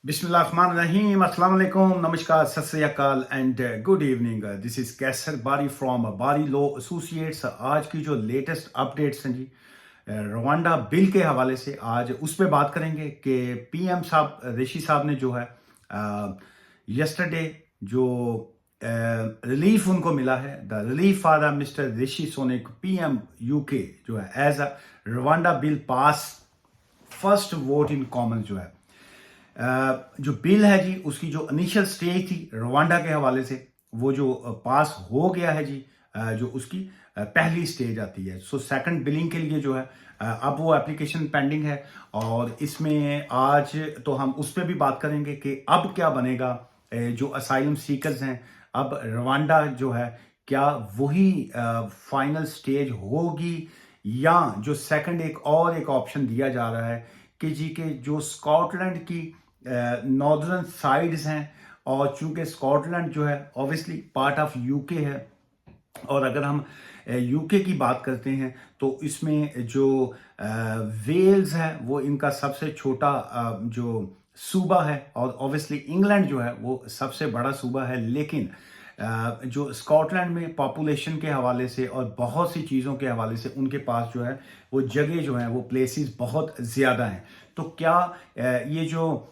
बिस्मिल्लाहिर्रहमानिर्रहीम, अस्सलाम वालेकुम, नमस्कार, Sat Shri Akal and good evening. This is Kaiser Bari from बारी लॉ एसोसिएट्स। आज की जो लेटेस्ट अपडेट्स हैं जी, रवांडा बिल के हवाले से आज उस पर बात करेंगे कि पीएम साहब ऋषि साहब ने जो है यस्टरडे जो रिलीफ उनको मिला है, the relief for the mister Rishi Sunak PM UK जो है as a Rwanda bill pass first vote in common जो है। जो बिल है जी, उसकी जो इनिशियल स्टेज थी रवांडा के हवाले से, वो जो पास हो गया है जी, जो उसकी पहली स्टेज आती है। सो सेकंड बिलिंग के लिए जो है अब वो एप्लीकेशन पेंडिंग है। और इसमें आज तो हम उस पर भी बात करेंगे कि अब क्या बनेगा। जो असाइलम सीकर्स हैं, अब रवांडा जो है, क्या वही फाइनल स्टेज होगी, या जो सेकंड एक ऑप्शन दिया जा रहा है कि जी के जो स्कॉटलैंड की नॉर्दर्न साइड्स हैं, और चूंकि स्कॉटलैंड जो है ऑब्वियसली पार्ट ऑफ यूके है, और अगर हम यूके की बात करते हैं तो इसमें जो वेल्स है वो इनका सबसे छोटा जो सूबा है, और ऑब्वियसली इंग्लैंड जो है वो सबसे बड़ा सूबा है। लेकिन जो स्कॉटलैंड में पॉपुलेशन के हवाले से और बहुत सी चीज़ों के हवाले से उनके पास जो है वो जगह जो है वो प्लेसेस बहुत ज़्यादा हैं। तो क्या ये जो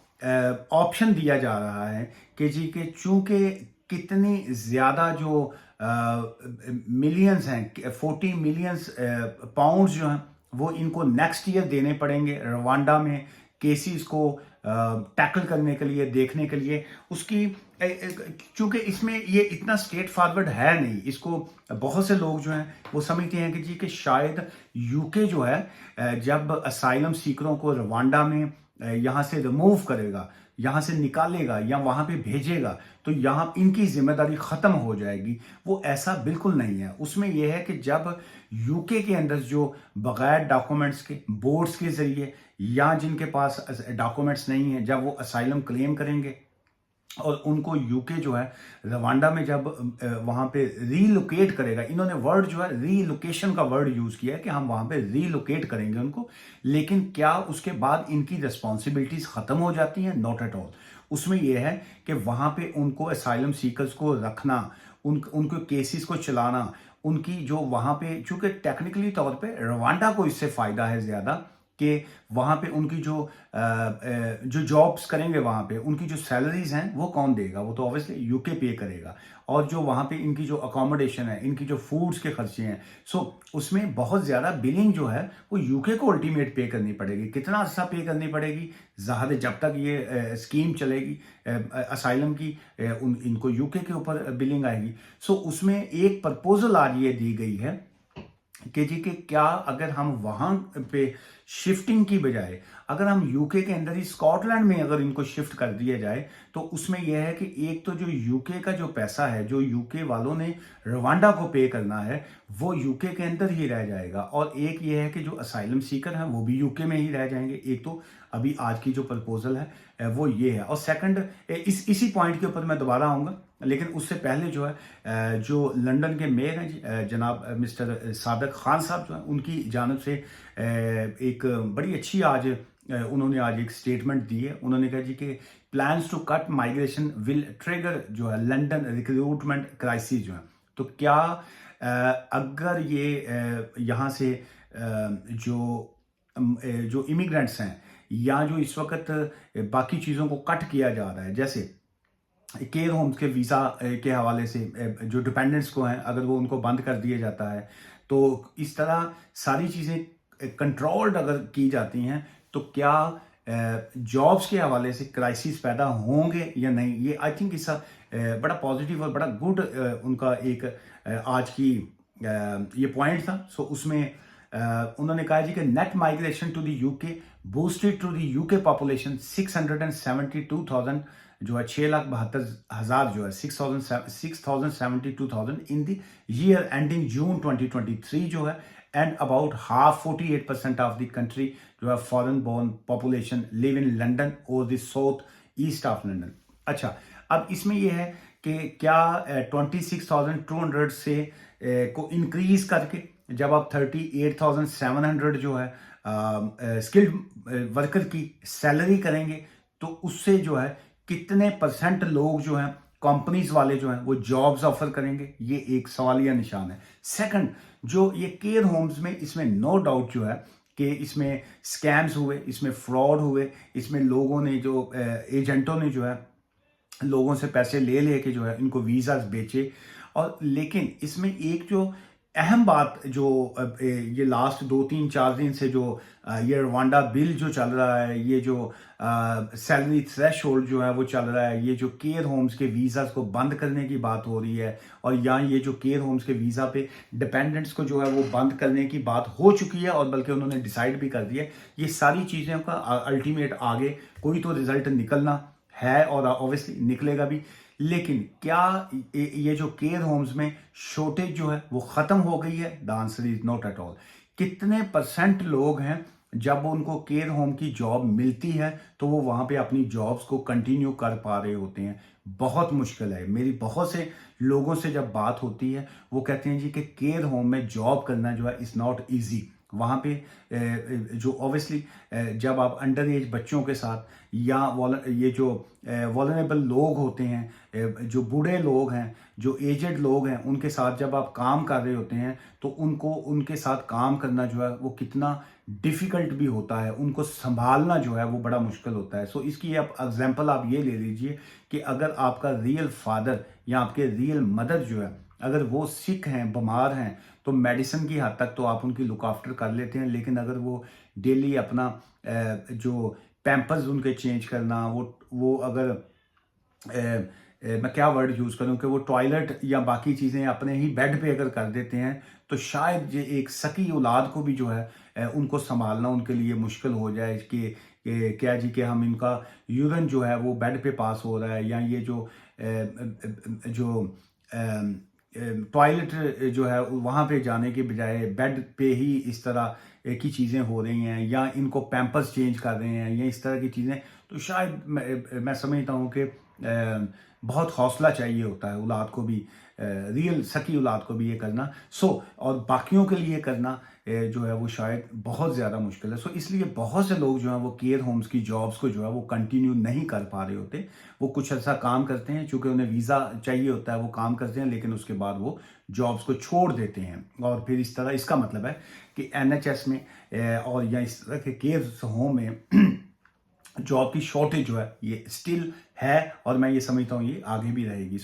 ऑप्शन दिया जा रहा है कि जी के चूंकि कितनी ज़्यादा जो मिलियंस हैं, 40 मिलियंस पाउंड्स जो हैं वो इनको नेक्स्ट ईयर देने पड़ेंगे रवांडा में केसेस को टैकल करने के लिए, देखने के लिए उसकी। चूंकि इसमें ये इतना स्ट्रेट फॉरवर्ड है नहीं, इसको बहुत से लोग जो हैं वो समझते हैं कि जी कि शायद यूके जो है जब असाइलम सीकरों को रवांडा में यहाँ से रिमूव करेगा, यहाँ से निकालेगा या वहाँ पे भेजेगा, तो यहाँ इनकी जिम्मेदारी खत्म हो जाएगी। वो ऐसा बिल्कुल नहीं है। उसमें यह है कि जब यूके के अंदर जो बगैर डॉक्यूमेंट्स के बोर्ड्स के जरिए, या जिनके पास डॉक्यूमेंट्स नहीं है, जब वो असाइलम क्लेम करेंगे और उनको यूके जो है रवांडा में जब वहां पे रीलोकेट करेगा, इन्होंने वर्ड जो है रीलोकेशन का वर्ड यूज किया है कि हम वहां पे रीलोकेट करेंगे उनको। लेकिन क्या उसके बाद इनकी रिस्पॉन्सिबिलिटीज खत्म हो जाती हैं? Not at all. उसमें यह है कि वहां पे उनको असाइलम सीकर्स को रखना, उनको केसेस को चलाना, उनकी जो वहां पे, चूंकि टेक्निकली तौर पे रवांडा को इससे फायदा है ज्यादा कि वहाँ पे उनकी जो जॉब्स करेंगे वहाँ पे उनकी जो सैलरीज हैं वो कौन देगा? वो तो ऑब्वियसली यूके पे करेगा। और जो वहाँ पे इनकी जो अकोमोडेशन है, इनकी जो फूड्स के खर्चे हैं, सो उसमें बहुत ज़्यादा बिलिंग जो है वो यूके को अल्टीमेट पे करनी पड़ेगी। कितना अर्सा पे करनी पड़ेगी? ज़्यादा जब तक ये स्कीम चलेगी असाइलम की, इनको यूके के ऊपर बिलिंग आएगी। सो उसमें एक प्रपोजल आज ये दी गई है कि जी कि क्या अगर हम वहां पे शिफ्टिंग की बजाय अगर हम यूके के अंदर ही स्कॉटलैंड में अगर इनको शिफ्ट कर दिया जाए, तो उसमें यह है कि एक तो जो यूके का जो पैसा है, जो यूके वालों ने रवांडा को पे करना है, वो यूके के अंदर ही रह जाएगा। और एक ये है कि जो असाइलम सीकर हैं वो भी यूके में ही रह जाएंगे। एक तो अभी आज की जो प्रपोजल है वो ये है। और सेकंड, इसी पॉइंट के ऊपर मैं दोबारा आऊंगा, लेकिन उससे पहले जो है जो लंदन के मेयर हैं जी, जनाब मिस्टर सादिक खान साहब जो हैं, उनकी जानब से एक बड़ी अच्छी आज उन्होंने आज एक स्टेटमेंट दी है। उन्होंने कहा जी कि plans to cut migration will trigger जो है लंदन रिक्रूटमेंट क्राइसिस जो है। तो क्या अगर ये यहाँ से जो इमिग्रेंट्स हैं, या जो इस वक्त बाकी चीज़ों को कट किया जा रहा है, जैसे केयर होम्स के वीज़ा के हवाले से जो डिपेंडेंट्स को हैं, अगर वो उनको बंद कर दिया जाता है, तो इस तरह सारी चीज़ें कंट्रोल्ड अगर की जाती हैं, तो क्या जॉब्स के हवाले से क्राइसिस पैदा होंगे या नहीं? ये आई थिंक इसका बड़ा पॉजिटिव और बड़ा गुड उनका एक आज की ये पॉइंट था। सो उसमें उन्होंने कहा जी कि net migration to the UK boosted to the UK population 672,000 जो है 6,72,000 जो है 6,72,000 in the year ending June 2023 जो है। And about half 48% of the country जो है foreign born population live in London और the south east of London. अच्छा, अब इसमें यह है कि क्या 26,200 से को इंक्रीज करके जब आप 38,700 जो है स्किल्ड वर्कर की सैलरी करेंगे, तो उससे जो है कितने परसेंट लोग जो हैं, कंपनीज वाले जो हैं वो जॉब्स ऑफर करेंगे, ये एक सवालिया निशान है। सेकंड, जो ये केयर होम्स में, इसमें नो डाउट जो है कि इसमें स्कैम्स हुए, इसमें फ्रॉड हुए, इसमें लोगों ने जो एजेंटों ने जो है लोगों से पैसे ले लेके जो है इनको वीज़ाज बेचे। और लेकिन इसमें एक जो अहम बात जो ये लास्ट 2 3 4 दिन से जो ये रवांडा बिल जो चल रहा है, ये जो सैलरी थ्रेशोल्ड जो है वो चल रहा है, ये जो केयर होम्स के वीज़ाज को बंद करने की बात हो रही है, और यहाँ ये जो केयर होम्स के वीज़ा पे डिपेंडेंट्स को जो है वो बंद करने की बात हो चुकी है, और बल्कि उन्होंने डिसाइड भी कर दिया है। ये सारी चीज़ों का अल्टीमेट आगे कोई तो रिजल्ट निकलना है, और ऑब्वियसली निकलेगा भी। लेकिन क्या ये जो केयर होम्स में शॉर्टेज जो है वो खत्म हो गई है? The answer is not at all. कितने परसेंट लोग हैं जब उनको केयर होम की जॉब मिलती है तो वो वहां पे अपनी जॉब्स को कंटिन्यू कर पा रहे होते हैं? बहुत मुश्किल है। मेरी बहुत से लोगों से जब बात होती है वो कहते हैं जी कि केयर होम में जॉब करना जो है इज नॉट ईजी। वहाँ पे जो ऑब्वियसली जब आप अंडर एज बच्चों के साथ, या ये जो वॉलरेबल लोग होते हैं, जो बूढ़े लोग हैं, जो एजेड लोग हैं, उनके साथ जब आप काम कर रहे होते हैं तो उनको उनके साथ काम करना जो है वो कितना डिफ़िकल्ट भी होता है, उनको संभालना जो है वो बड़ा मुश्किल होता है। सो इसकी आप एग्जांपल आप ये ले लीजिए कि अगर आपका रियल फादर या आपके रियल मदर जो है अगर वो सिक हैं, बीमार हैं, तो मेडिसिन की हद तक तो आप उनकी लुक आफ्टर कर लेते हैं। लेकिन अगर वो डेली अपना जो पैम्पर्स उनके चेंज करना, वो अगर मैं क्या वर्ड यूज़ करूं कि वो टॉयलेट या बाकी चीज़ें अपने ही बेड पे अगर कर देते हैं, तो शायद ये एक सकी औलाद को भी जो है उनको संभालना उनके लिए मुश्किल हो जाए कि क्या जी कि हम इनका यूरिन जो है वो बेड पे पास हो रहा है, या ये जो टॉयलेट जो है वहाँ पे जाने के बजाय बेड पे ही इस तरह की चीज़ें हो रही हैं, या इनको पैम्पर्स चेंज कर रहे हैं, या इस तरह की चीज़ें। तो शायद मैं समझता हूँ कि बहुत हौसला चाहिए होता है औलाद को भी, रियल सकी औलाद को भी ये करना। और बाकियों के लिए करना जो है वो शायद बहुत ज़्यादा मुश्किल है। इसलिए बहुत से लोग जो हैं वो केयर होम्स की जॉब्स को जो है वो कंटिन्यू नहीं कर पा रहे होते। वो कुछ ऐसा काम करते हैं, चूँकि उन्हें वीज़ा चाहिए होता है, वो काम करते हैं, लेकिन उसके बाद वो जॉब्स को छोड़ देते हैं। और फिर इस तरह इसका मतलब है कि एनएचएस में और या इस तरह के केयर होम में जॉब की शॉर्टेज जो है ये स्टिल है, और मैं ये समझता हूँ ये आगे भी रहेगी।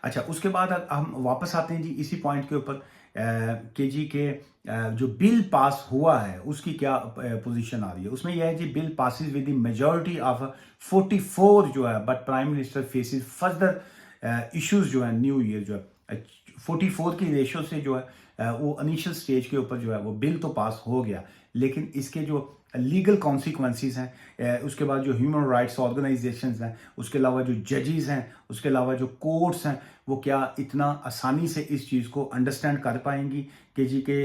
अच्छा, उसके बाद हम वापस आते हैं जी इसी पॉइंट के ऊपर कि जी के जो बिल पास हुआ है उसकी क्या पोजीशन आ रही है। उसमें यह है जी, bill passes with the majority of 44 जो है, but prime minister faces further issues जो है न्यू ईयर जो है 44 की रेशो से जो है वो इनिशियल स्टेज के ऊपर जो है वो बिल तो पास हो गया, लेकिन इसके जो लीगल कॉन्सिक्वेंसेस हैं, उसके बाद जो ह्यूमन राइट्स ऑर्गेनाइजेशंस हैं, उसके अलावा जो जजेस हैं, उसके अलावा जो कोर्ट्स हैं, वो क्या इतना आसानी से इस चीज़ को अंडरस्टैंड कर पाएंगी कि जी के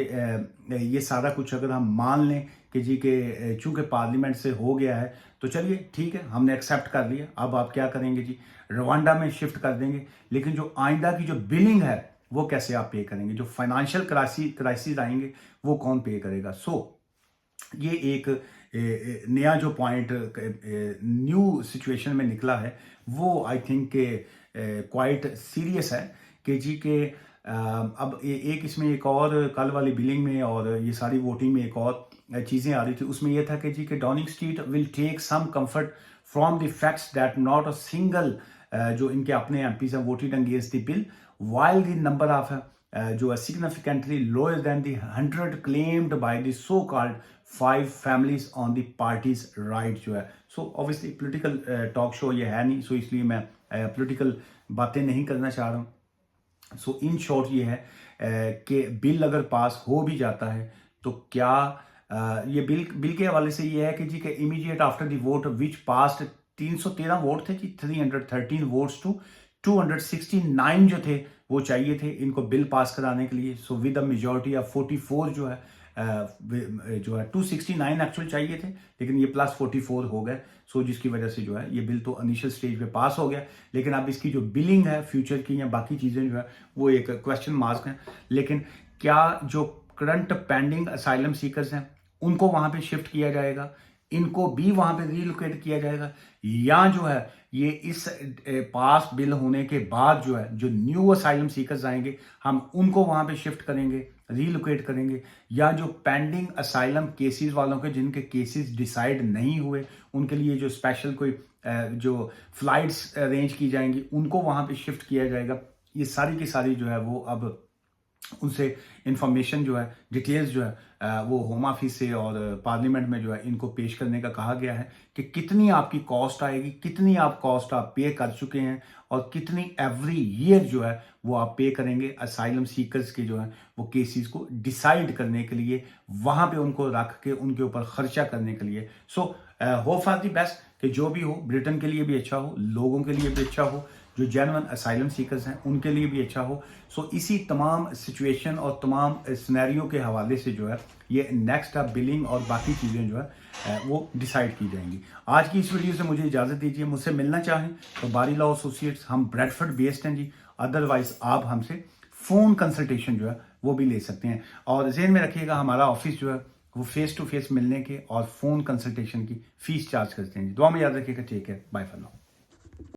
ये सारा कुछ अगर हम मान लें कि जी के चूँकि पार्लियामेंट से हो गया है तो चलिए ठीक है, हमने एक्सेप्ट कर लिया, अब आप क्या करेंगे जी, रवांडा में शिफ्ट कर देंगे। लेकिन जो आइंदा की जो बिलिंग है वो कैसे आप पे करेंगे? जो फाइनेंशियल क्राइसिस आएंगे वो कौन पे करेगा? ये एक नया जो पॉइंट न्यू सिचुएशन में निकला है वो आई थिंक क्वाइट सीरियस है कि जी के अब एक इसमें एक और कल वाली बिलिंग में और ये सारी वोटिंग में एक और चीज़ें आ रही थी। उसमें यह था कि जी के Downing Street will take some comfort from the facts that not a single जो इनके अपने एमपीज हैं voted against the bill, while the number of जो है significantly lower than the 100 claimed by the so-called 5 families on the party's right जो है। obviously political talk show ये है नहीं, इसलिए मैं political बातें नहीं करना चाह रहा हूँ। in short ये है कि बिल अगर पास हो भी जाता है तो क्या ये बिल के हवाले से ये है कि जी के immediate after the vote which past 313 vote थे जी, 313 वोट्स टू 269 जो थे वो चाहिए थे इनको बिल पास कराने के लिए। विद अ मेजॉरिटी ऑफ 44 जो है 269 एक्चुअल चाहिए थे, लेकिन ये प्लस 44 हो गए। जिसकी वजह से जो है ये बिल तो इनिशियल स्टेज पे पास हो गया, लेकिन अब इसकी जो बिलिंग है फ्यूचर की या बाकी चीज़ें जो है वो एक क्वेश्चन मार्क है। लेकिन क्या जो करंट पेंडिंग असाइलम सीकर्स हैं उनको वहाँ पे शिफ्ट किया जाएगा? इनको भी वहां पे रीलोकेट किया जाएगा, या जो है ये इस पास बिल होने के बाद जो है जो न्यू असाइलम सीकर्स आएंगे हम उनको वहां पे शिफ्ट करेंगे, रीलोकेट करेंगे, या जो पेंडिंग असाइलम केसेस वालों के जिनके केसेस डिसाइड नहीं हुए उनके लिए जो स्पेशल कोई जो फ्लाइट्स अरेंज की जाएंगी उनको वहां पे शिफ्ट किया जाएगा। ये सारी की सारी जो है वो अब उनसे इंफॉर्मेशन जो है, डिटेल्स जो है वो होम ऑफिस से और पार्लियामेंट में जो है इनको पेश करने का कहा गया है कि कितनी आपकी कॉस्ट आएगी, कितनी आप कॉस्ट आप पे कर चुके हैं और कितनी एवरी ईयर जो है वो आप पे करेंगे असाइलम सीकर्स के जो है वो केसेस को डिसाइड करने के लिए, वहां पे उनको रख के उनके ऊपर खर्चा करने के लिए। So hope for the best कि जो भी हो ब्रिटेन के लिए भी अच्छा हो, लोगों के लिए भी अच्छा हो, जो जेन्युइन असाइलम सीकर्स हैं उनके लिए भी अच्छा हो। सो इसी तमाम सिचुएशन और तमाम सिनेरियो के हवाले से जो है ये नेक्स्ट अब बिलिंग और बाकी चीज़ें जो है वो डिसाइड की जाएंगी। आज की इस वीडियो से मुझे इजाज़त दीजिए। मुझसे मिलना चाहें तो बारी लॉ एसोसिएट्स, हम ब्रेडफर्ड बेस्ड हैं जी। अदरवाइज आप हमसे फ़ोन कंसल्टेशन जो है वो भी ले सकते हैं। और जहन में रखिएगा हमारा ऑफिस जो है वो फेस टू फेस मिलने के और फ़ोन कंसल्टेशन की फ़ीस चार्ज करते हैं। दुआ में याद रखिएगा। Take care, bye for now.